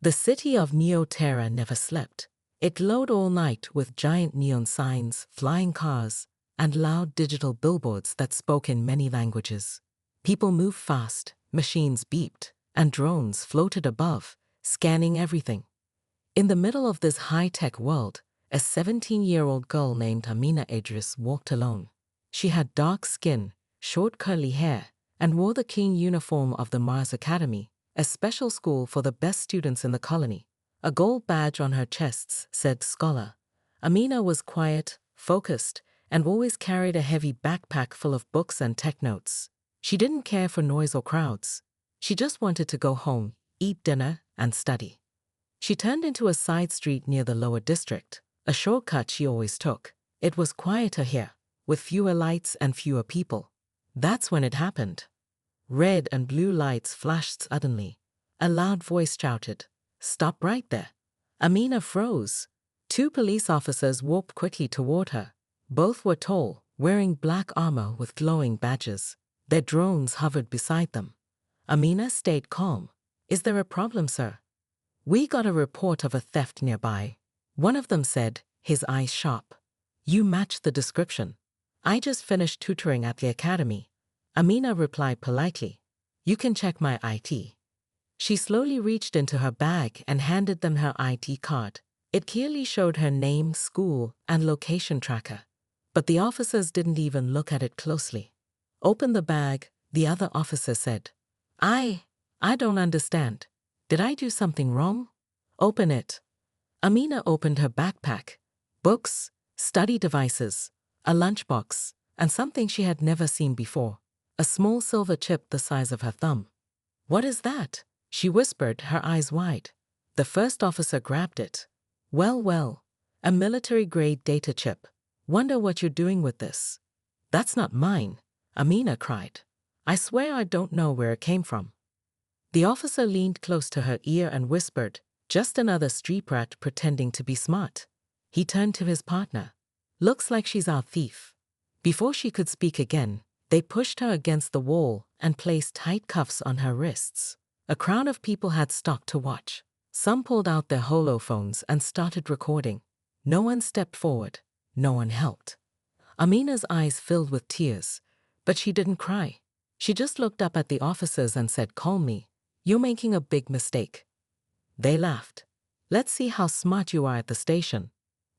The city of Neo-Terra never slept. It glowed all night with giant neon signs, flying cars, and loud digital billboards that spoke in many languages. People moved fast, machines beeped, and drones floated above, scanning everything. In the middle of this high-tech world, a 17-year-old girl named Amina Idris walked alone. She had dark skin, short curly hair, and wore the clean uniform of the Mars Academy, a special school for the best students in the colony. A gold badge on her chest said scholar. Amina was quiet, focused, and always carried a heavy backpack full of books and tech notes. She didn't care for noise or crowds. She just wanted to go home, eat dinner, and study. She turned into a side street near the lower district, a shortcut she always took. It was quieter here, with fewer lights and fewer people. That's when it happened. Red and blue lights flashed suddenly. A loud voice shouted, "Stop right there." Amina froze. Two police officers walked quickly toward her. Both were tall, wearing black armor with glowing badges. Their drones hovered beside them. Amina stayed calm. "Is there a problem, sir?" "We got a report of a theft nearby," one of them said, his eyes sharp. "You match the description. I just finished tutoring at the academy." Amina replied politely, "You can check my ID." She slowly reached into her bag and handed them her ID card. It clearly showed her name, school, and location tracker. But the officers didn't even look at it closely. "Open the bag," the other officer said. I don't understand. Did I do something wrong?" "Open it." Amina opened her backpack. Books, study devices, a lunchbox, and something she had never seen before. A small silver chip the size of her thumb. "What is that?" she whispered, her eyes wide. The first officer grabbed it. Well, a military-grade data chip. Wonder what you're doing with this." "That's not mine," Amina cried. "I swear I don't know where it came from." The officer leaned close to her ear and whispered, "Just another street rat pretending to be smart." He turned to his partner. "Looks like she's our thief." Before she could speak again, they pushed her against the wall and placed tight cuffs on her wrists. A crowd of people had stopped to watch. Some pulled out their holophones and started recording. No one stepped forward. No one helped. Amina's eyes filled with tears, but she didn't cry. She just looked up at the officers and said calmly, "You're making a big mistake." They laughed. "Let's see how smart you are at the station."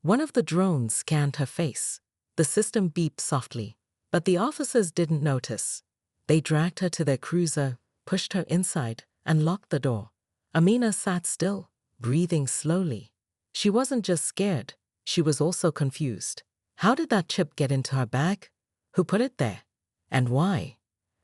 One of the drones scanned her face. The system beeped softly, but the officers didn't notice. They dragged her to their cruiser, pushed her inside, and locked the door. Amina sat still, breathing slowly. She wasn't just scared, she was also confused. How did that chip get into her bag? Who put it there? And why?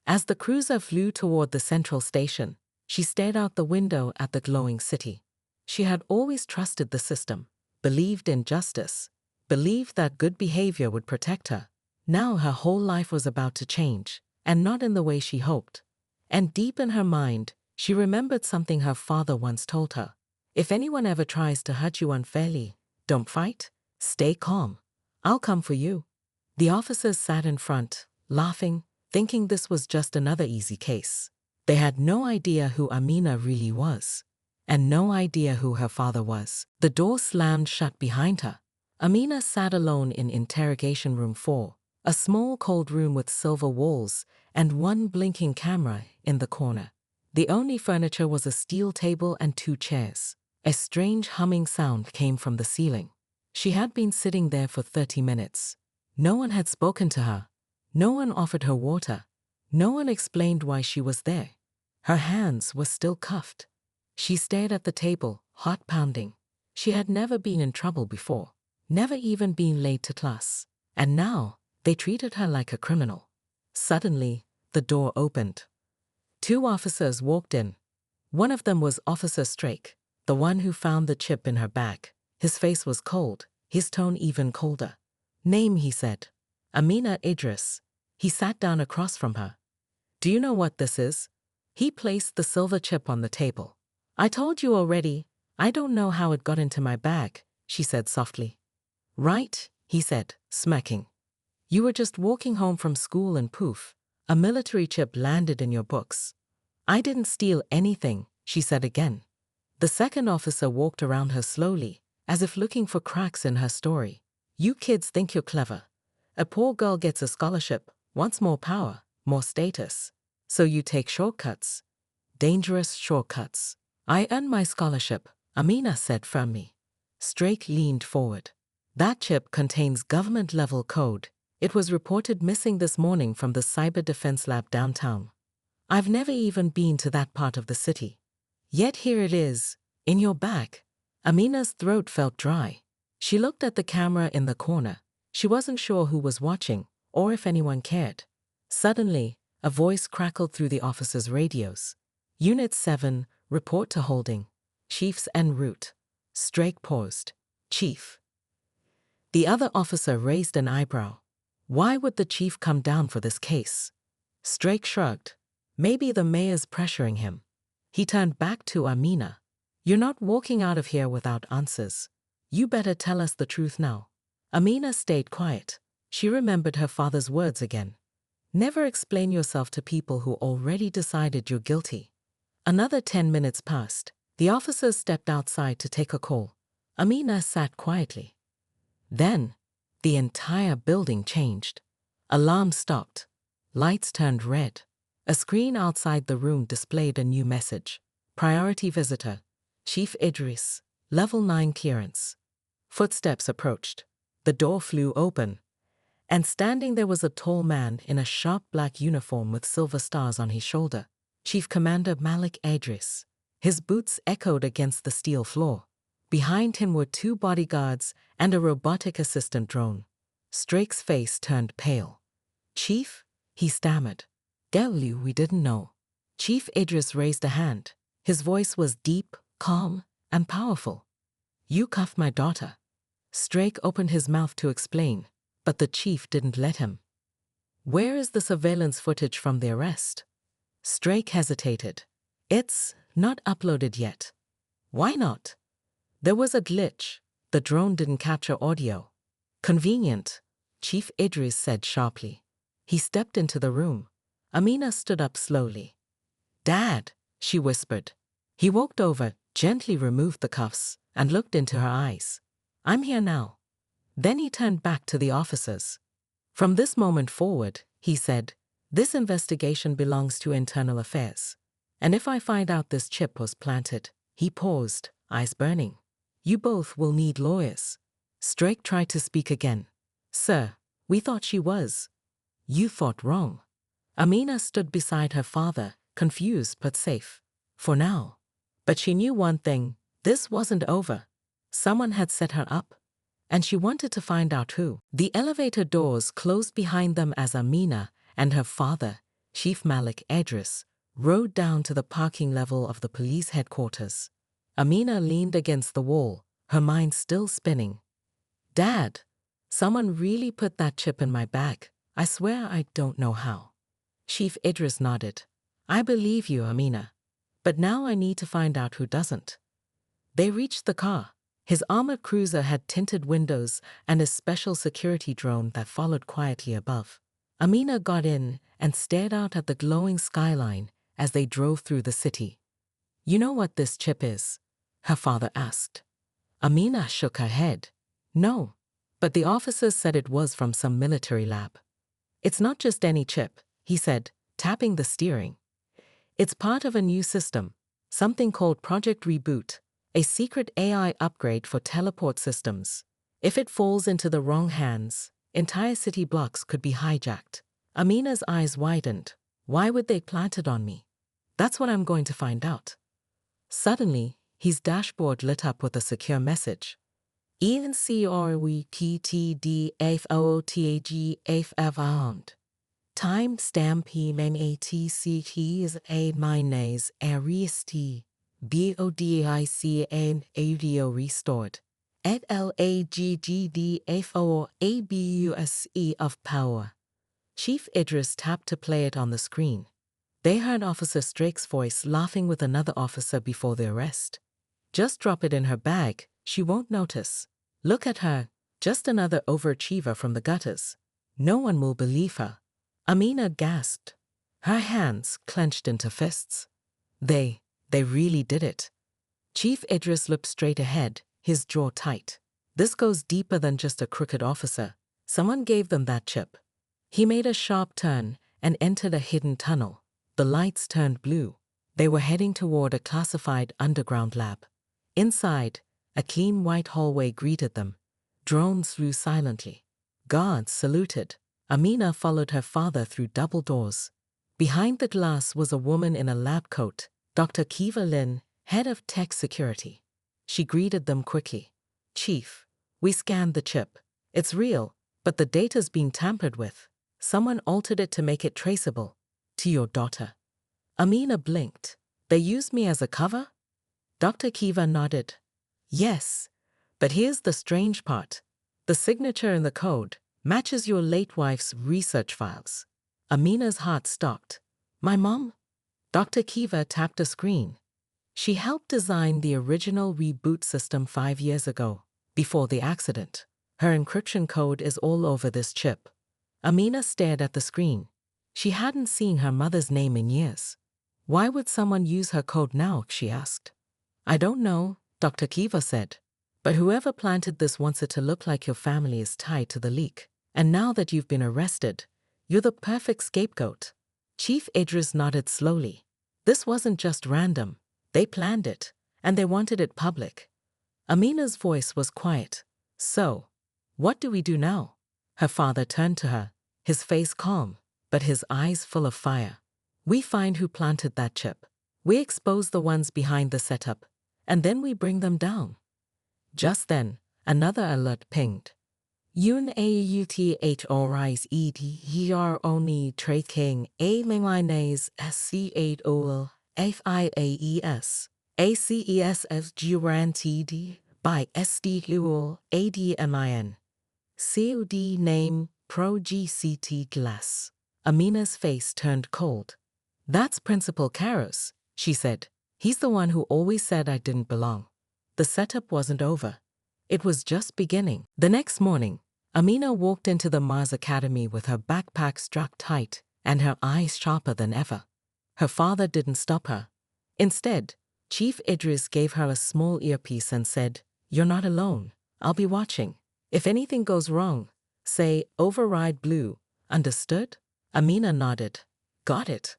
As the cruiser flew toward the central station, she stared out the window at the glowing city. She had always trusted the system, believed in justice, believed that good behavior would protect her. Now her whole life was about to change, and not in the way she hoped. And deep in her mind, she remembered something her father once told her. "If anyone ever tries to hurt you unfairly, don't fight, stay calm. I'll come for you." The officers sat in front, laughing, thinking this was just another easy case. They had no idea who Amina really was, and no idea who her father was. The door slammed shut behind her. Amina sat alone in interrogation room 4, a small cold room with silver walls and one blinking camera in the corner. The only furniture was a steel table and 2 chairs. A strange humming sound came from the ceiling. She had been sitting there for 30 minutes. No one had spoken to her. No one offered her water. No one explained why she was there. Her hands were still cuffed. She stared at the table, heart pounding. She had never been in trouble before, never even been late to class. And now, they treated her like a criminal. Suddenly, the door opened. 2 officers walked in. One of them was Officer Strake, the one who found the chip in her bag. His face was cold, his tone even colder. "Name," he said. "Amina Idris." He sat down across from her. "Do you know what this is?" He placed the silver chip on the table. "I told you already. I don't know how it got into my bag," she said softly. "Right," he said, smirking. "You were just walking home from school and poof, a military chip landed in your books." "I didn't steal anything," she said again. The second officer walked around her slowly, as if looking for cracks in her story. You kids think you're clever. A poor girl gets a scholarship, wants more power, more status. So you take shortcuts. Dangerous shortcuts. I earned my scholarship, Amina said firmly. Strake leaned forward. That chip contains government-level code. It was reported missing this morning from the cyber defense lab downtown. I've never even been to that part of the city. Yet here it is, in your bag. Amina's throat felt dry. She looked at the camera in the corner. She wasn't sure who was watching, or if anyone cared. Suddenly, a voice crackled through the officer's radios. Unit 7, report to holding. Chiefs en route. Strake paused. Chief. The other officer raised an eyebrow. Why would the chief come down for this case? Strake shrugged. Maybe the mayor's pressuring him. He turned back to Amina. You're not walking out of here without answers. You better tell us the truth now. Amina stayed quiet. She remembered her father's words again. Never explain yourself to people who already decided you're guilty. Another 10 minutes passed. The officers stepped outside to take a call. Amina sat quietly. Then, the entire building changed. Alarms stopped. Lights turned red. A screen outside the room displayed a new message. Priority visitor. Chief Idris. Level 9 clearance. Footsteps approached. The door flew open. And standing there was a tall man in a sharp black uniform with silver stars on his shoulder. Chief Commander Malik Idris. His boots echoed against the steel floor. Behind him were 2 bodyguards and a robotic assistant drone. Strake's face turned pale. Chief? He stammered. Tell you we didn't know. Chief Idris raised a hand. His voice was deep, calm, and powerful. You cuffed my daughter. Strake opened his mouth to explain, but the chief didn't let him. Where is the surveillance footage from the arrest? Strake hesitated. It's not uploaded yet. Why not? There was a glitch. The drone didn't capture audio. Convenient, Chief Idris said sharply. He stepped into the room. Amina stood up slowly. Dad, she whispered. He walked over, gently removed the cuffs, and looked into her eyes. I'm here now. Then he turned back to the officers. From this moment forward, he said, this investigation belongs to internal affairs. And if I find out this chip was planted, he paused, eyes burning. You both will need lawyers. Strake tried to speak again. Sir, we thought she was. You thought wrong. Amina stood beside her father, confused but safe. For now. But she knew one thing, this wasn't over. Someone had set her up. And she wanted to find out who. The elevator doors closed behind them as Amina and her father, Chief Malik Idris, rode down to the parking level of the police headquarters. Amina leaned against the wall, her mind still spinning. Dad, someone really put that chip in my bag. I swear I don't know how. Chief Idris nodded. I believe you, Amina. But now I need to find out who doesn't. They reached the car. His armored cruiser had tinted windows and a special security drone that followed quietly above. Amina got in and stared out at the glowing skyline as they drove through the city. You know what this chip is? Her father asked. Amina shook her head. No, but the officers said it was from some military lab. It's not just any chip, he said, tapping the steering. It's part of a new system, something called Project Reboot, a secret AI upgrade for teleport systems. If it falls into the wrong hands, entire city blocks could be hijacked. Amina's eyes widened. Why would they plant it on me? That's what I'm going to find out. Suddenly, his dashboard lit up with a secure message. ENCRWTTDFOOTAG Time stamp PMATC is a mayonnaise aristi BODICAN audio restored. Et LAGGDFOABUSE of power. Chief Idris tapped to play it on the screen. They heard Officer Strake's voice laughing with another officer before the arrest. Just drop it in her bag, she won't notice. Look at her, just another overachiever from the gutters. No one will believe her. Amina gasped. Her hands clenched into fists. They really did it. Chief Idris looked straight ahead, his jaw tight. This goes deeper than just a crooked officer. Someone gave them that chip. He made a sharp turn and entered a hidden tunnel. The lights turned blue. They were heading toward a classified underground lab. Inside, a clean white hallway greeted them. Drones flew silently. Guards saluted. Amina followed her father through double doors. Behind the glass was a woman in a lab coat, Dr. Kiva Lin, head of tech security. She greeted them quickly. "Chief, we scanned the chip. It's real, but the data's been tampered with. Someone altered it to make it traceable. To your daughter." Amina blinked. "They used me as a cover?" Dr. Kiva nodded. "Yes, but here's the strange part. The signature in the code matches your late wife's research files." Amina's heart stopped. "My mom?" Dr. Kiva tapped a screen. "She helped design the original reboot system 5 years ago, before the accident. Her encryption code is all over this chip." Amina stared at the screen. She hadn't seen her mother's name in years. "Why would someone use her code now?" she asked. "I don't know," Dr. Kiva said. "But whoever planted this wants it to look like your family is tied to the leak. And now that you've been arrested, you're the perfect scapegoat." Chief Idris nodded slowly. This wasn't just random. They planned it, and they wanted it public. Amina's voice was quiet. "So, what do we do now?" Her father turned to her, his face calm, but his eyes full of fire. "We find who planted that chip. We expose the ones behind the setup, and then we bring them down." Just then, another alert pinged. "Yun authorize here only tracking a mainlines SC8OL FIAES ACESF guaranteed by SDUL ADMIN. COD name Pro GCT Glass." Amina's face turned cold. "That's Principal Karos," she said. "He's the one who always said I didn't belong." The setup wasn't over. It was just beginning. The next morning, Amina walked into the Mars Academy with her backpack strapped tight and her eyes sharper than ever. Her father didn't stop her. Instead, Chief Idris gave her a small earpiece and said, "You're not alone. I'll be watching. If anything goes wrong, say override blue. Understood?" Amina nodded. "Got it."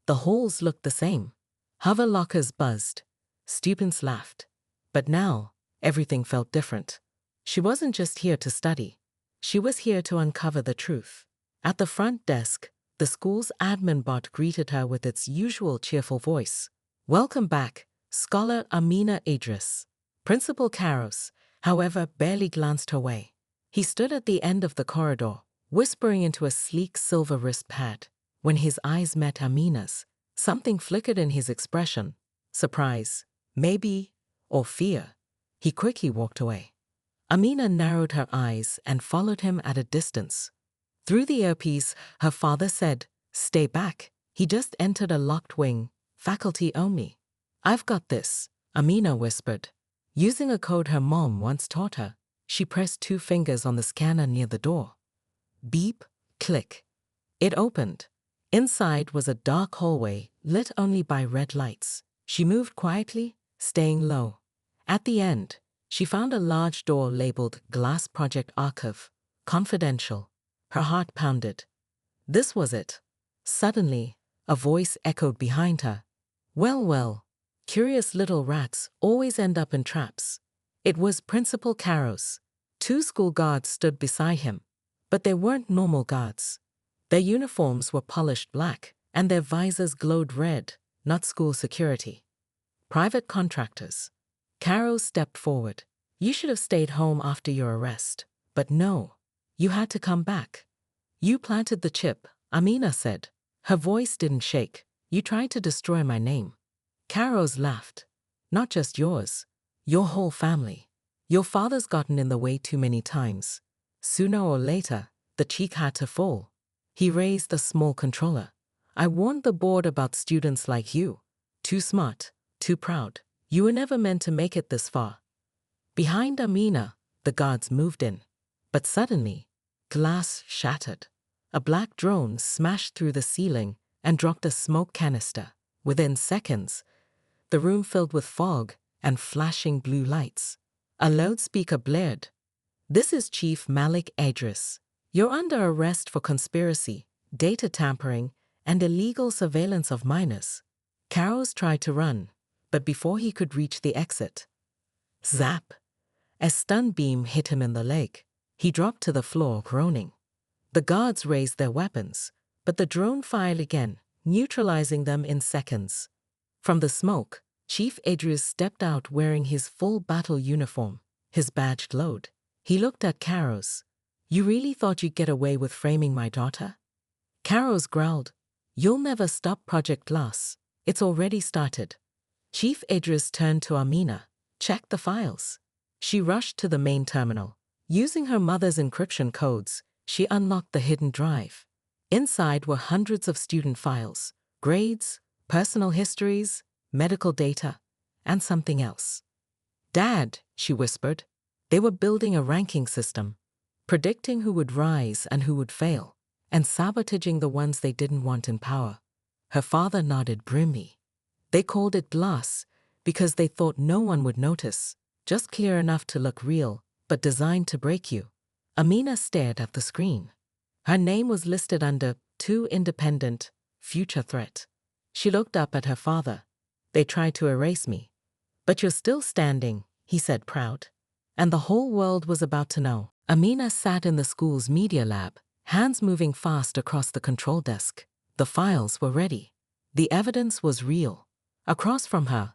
The halls looked the same. Hover lockers buzzed. Students laughed. But now, everything felt different. She wasn't just here to study. She was here to uncover the truth. At the front desk, the school's admin bot greeted her with its usual cheerful voice. "Welcome back, Scholar Amina Idris." Principal Karos, however, barely glanced her way. He stood at the end of the corridor, whispering into a sleek silver wrist pad. When his eyes met Amina's, something flickered in his expression. Surprise, maybe, or fear. He quickly walked away. Amina narrowed her eyes and followed him at a distance. Through the earpiece, her father said, "Stay back. He just entered a locked wing, faculty only." "I've got this," Amina whispered. Using a code her mom once taught her, she pressed 2 fingers on the scanner near the door. Beep, click. It opened. Inside was a dark hallway, lit only by red lights. She moved quietly, staying low. At the end, she found a large door labeled Glass Project Archive, confidential. Her heart pounded. This was it. Suddenly, a voice echoed behind her. "Well, well, curious little rats always end up in traps." It was Principal Karos. 2 school guards stood beside him, but they weren't normal guards. Their uniforms were polished black, and their visors glowed red, not school security. Private contractors. Karos stepped forward. "You should have stayed home after your arrest. But no, you had to come back." "You planted the chip," Amina said. Her voice didn't shake. "You tried to destroy my name." Karos laughed. "Not just yours. Your whole family. Your father's gotten in the way too many times. Sooner or later, the cheek had to fall." He raised the small controller. "I warned the board about students like you. Too smart, too proud. You were never meant to make it this far." Behind Amina, the guards moved in. But suddenly, glass shattered. A black drone smashed through the ceiling and dropped a smoke canister. Within seconds, the room filled with fog and flashing blue lights. A loudspeaker blared. "This is Chief Malik Idris. You're under arrest for conspiracy, data tampering, and illegal surveillance of minors." Carros tried to run, but before he could reach the exit, zap! A stun beam hit him in the leg. He dropped to the floor, groaning. The guards raised their weapons, but the drone fired again, neutralizing them in seconds. From the smoke, Chief Idris stepped out wearing his full battle uniform. His badge glowed. He looked at Carros. "You really thought you'd get away with framing my daughter?" Carros growled. "You'll never stop Project Glass. It's already started." Chief Idris turned to Amina. "Check the files." She rushed to the main terminal. Using her mother's encryption codes, she unlocked the hidden drive. Inside were hundreds of student files, grades, personal histories, medical data, and something else. "Dad," she whispered. They were building a ranking system, predicting who would rise and who would fail, and sabotaging the ones they didn't want in power. Her father nodded grimly. They called it Glass because they thought no one would notice, just clear enough to look real, but designed to break you. Amina stared at the screen. Her name was listed under "Two Independent, Future Threat." She looked up at her father. "They tried to erase me. But you're still standing," he said, proud. And the whole world was about to know. Amina sat in the school's media lab, hands moving fast across the control desk. The files were ready. The evidence was real. Across from her,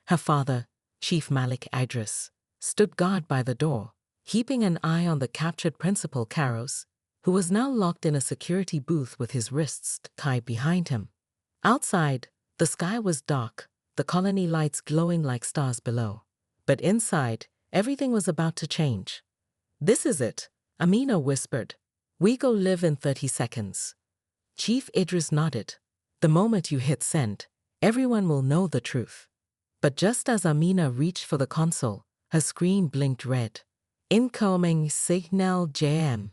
her father, Chief Malik Idris, stood guard by the door, keeping an eye on the captured principal Carros, who was now locked in a security booth with his wrists tied behind him. Outside, the sky was dark, the colony lights glowing like stars below. But inside, everything was about to change. "This is it," Amina whispered. "We go live in 30 seconds. Chief Idris nodded. "The moment you hit send, everyone will know the truth." But just as Amina reached for the console, her screen blinked red. "Incoming signal JM.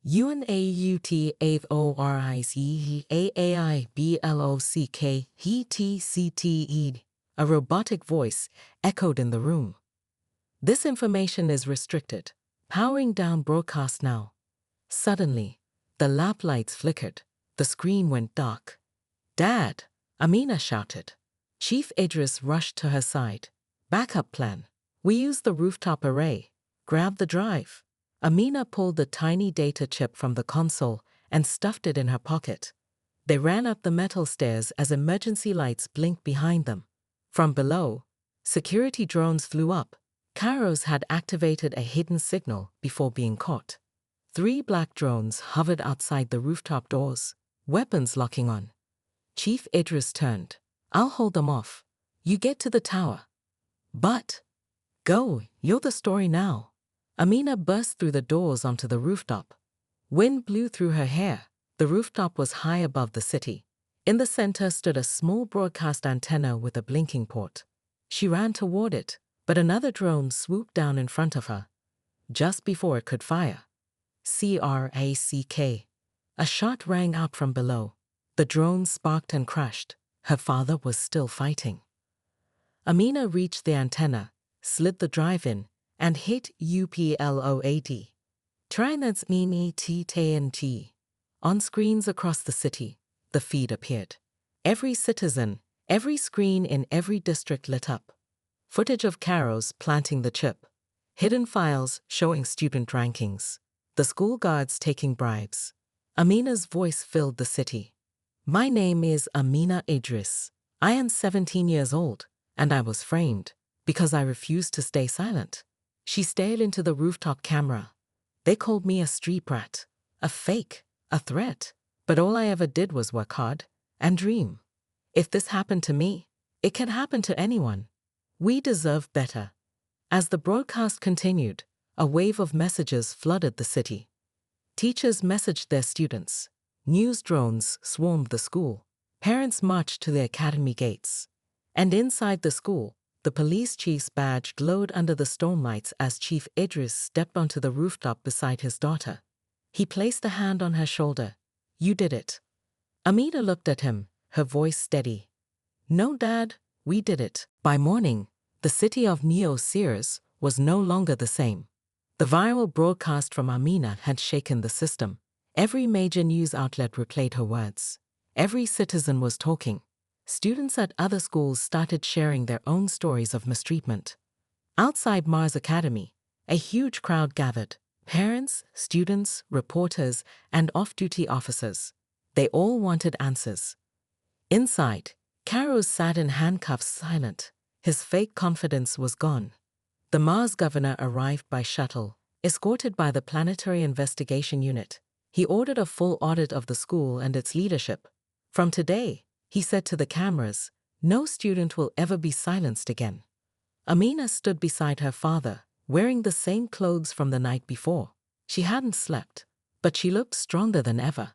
UNAUTAORICEAAIBLOCK A robotic voice echoed in the room. "This information is restricted. Powering down broadcast now." Suddenly, the lab lights flickered. The screen went dark. "Dad!" Amina shouted. Chief Idris rushed to her side. "Backup plan. We used the rooftop array. Grab the drive." Amina pulled the tiny data chip from the console and stuffed it in her pocket. They ran up the metal stairs as emergency lights blinked behind them. From below, security drones flew up. Carros had activated a hidden signal before being caught. 3 black drones hovered outside the rooftop doors, weapons locking on. Chief Idris turned. "I'll hold them off. You get to the tower." "But..." "Go, you're the story now." Amina burst through the doors onto the rooftop. Wind blew through her hair. The rooftop was high above the city. In the center stood a small broadcast antenna with a blinking port. She ran toward it, but another drone swooped down in front of her. Just before it could fire, crack! A shot rang out from below. The drone sparked and crashed. Her father was still fighting. Amina reached the antenna, slid the drive in, and hit UPLOAD. TNT. On screens across the city, the feed appeared. Every citizen, every screen in every district lit up. Footage of Carros planting the chip. Hidden files showing student rankings. The school guards taking bribes. Amina's voice filled the city. "My name is Amina Idris. I am 17 years old, and I was framed because I refused to stay silent." She stared into the rooftop camera. "They called me a street brat, a fake, a threat, but all I ever did was work hard and dream. If this happened to me, it can happen to anyone. We deserve better." As the broadcast continued, a wave of messages flooded the city. Teachers messaged their students. News drones swarmed the school. Parents marched to the academy gates. And inside the school, the police chief's badge glowed under the stormlights as Chief Idris stepped onto the rooftop beside his daughter. He placed a hand on her shoulder. "You did it." Amina looked at him, her voice steady. "No, Dad, we did it." By morning, The city of Neo-Sears was no longer the same. The viral broadcast from Amina had shaken the system. Every major news outlet replayed her words. Every citizen was talking. Students at other schools started sharing their own stories of mistreatment. Outside Mars Academy, a huge crowd gathered. Parents, students, reporters, and off-duty officers. They all wanted answers. Inside, Caros sat in handcuffs silent. His fake confidence was gone. The Mars governor arrived by shuttle, escorted by the Planetary Investigation Unit. He ordered a full audit of the school and its leadership. From today, he said to the cameras, no student will ever be silenced again. Amina stood beside her father, wearing the same clothes from the night before. She hadn't slept, but she looked stronger than ever.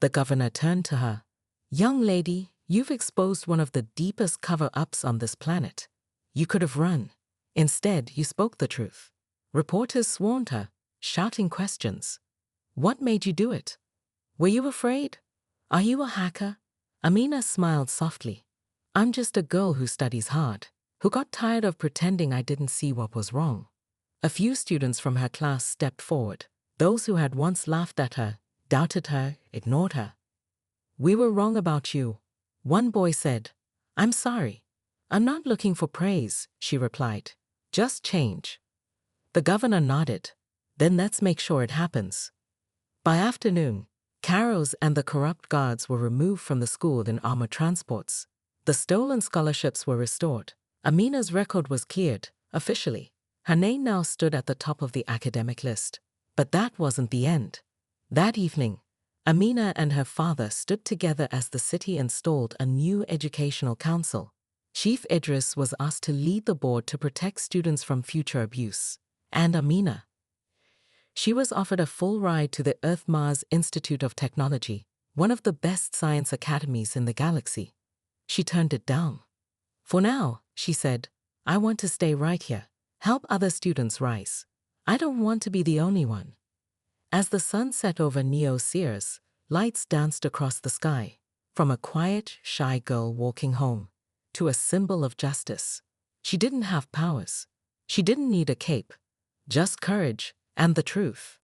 The governor turned to her. Young lady, you've exposed one of the deepest cover-ups on this planet. You could have run. Instead, you spoke the truth. Reporters swarmed her, shouting questions. What made you do it? Were you afraid? Are you a hacker? Amina smiled softly. I'm just a girl who studies hard, who got tired of pretending I didn't see what was wrong. A few students from her class stepped forward. Those who had once laughed at her, doubted her, ignored her. We were wrong about you. One boy said, I'm sorry. I'm not looking for praise, she replied. Just change. The governor nodded. Then let's make sure it happens. By afternoon, Caros and the corrupt guards were removed from the school in armored transports. The stolen scholarships were restored. Amina's record was cleared, officially. Her name now stood at the top of the academic list. But that wasn't the end. That evening, Amina and her father stood together as the city installed a new educational council. Chief Idris was asked to lead the board to protect students from future abuse. And Amina. She was offered a full ride to the Earth-Mars Institute of Technology, one of the best science academies in the galaxy. She turned it down. For now, she said, I want to stay right here, help other students rise. I don't want to be the only one. As the sun set over Neo-Sears, lights danced across the sky, from a quiet, shy girl walking home, to a symbol of justice. She didn't have powers. She didn't need a cape, just courage and the truth.